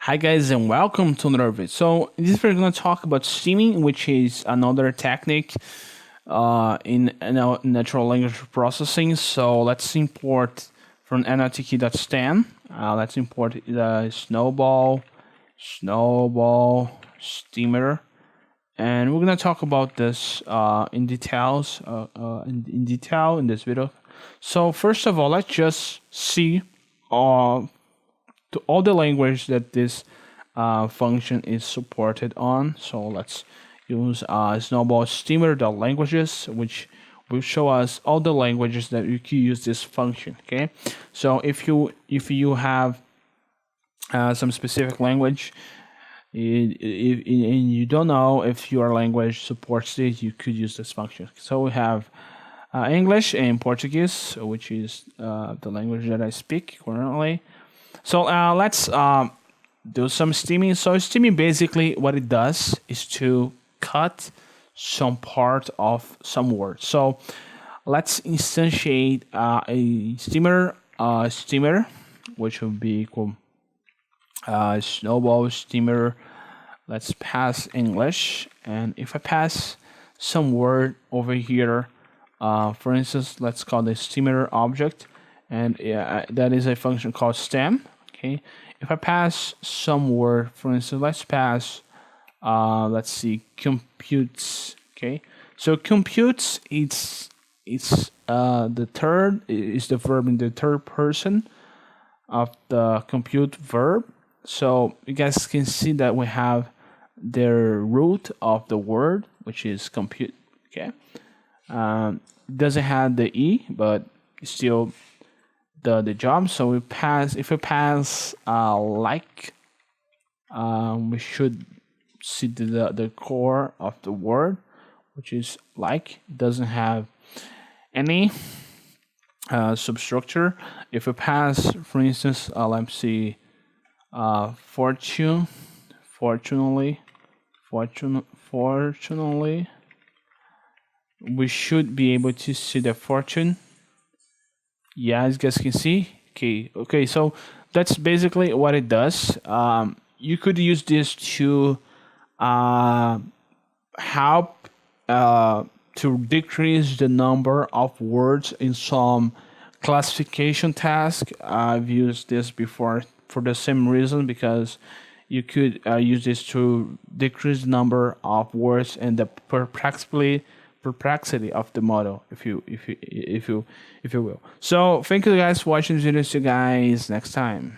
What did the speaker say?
Hi guys and welcome to another video. So in this video we're going to talk about streaming, which is another technique in natural language processing. So let's import from NLTK.stan. Let's import the snowball steamer, and we're going to talk about this in detail in this video. So first of all, let's just see to all the language that this function is supported on. So let's use snowball steamer languages, which will show us all the languages that you can use this function. Okay, so if you have some specific language, and you don't know if your language supports it, you could use this function. So we have English and Portuguese, which is the language that I speak currently. So let's do some steaming. So steaming, basically what it does is to cut some part of some word. So let's instantiate a steamer, which will be equal snowball steamer. Let's pass English, and if I pass some word over here, for instance, let's call the steamer object, and that is a function called stem. Okay, if I pass some word, for instance, let's pass let's see, computes. Okay, so computes, it's the third is the verb in the third person of the compute verb. So you guys can see that we have the root of the word, which is compute. Okay, doesn't have the e, but still the job. So we pass, if we pass like, we should see the core of the word, which is like. It doesn't have any substructure. If we pass, for instance, let's see, fortunately, we should be able to see the fortune. Yeah, as you guys can see. Okay, so that's basically what it does. You could use this to help to decrease the number of words in some classification task. I've used this before for the same reason, because you could use this to decrease the number of words and the perplexity of the model, if you will. So thank you guys for watching this video. See you guys next time.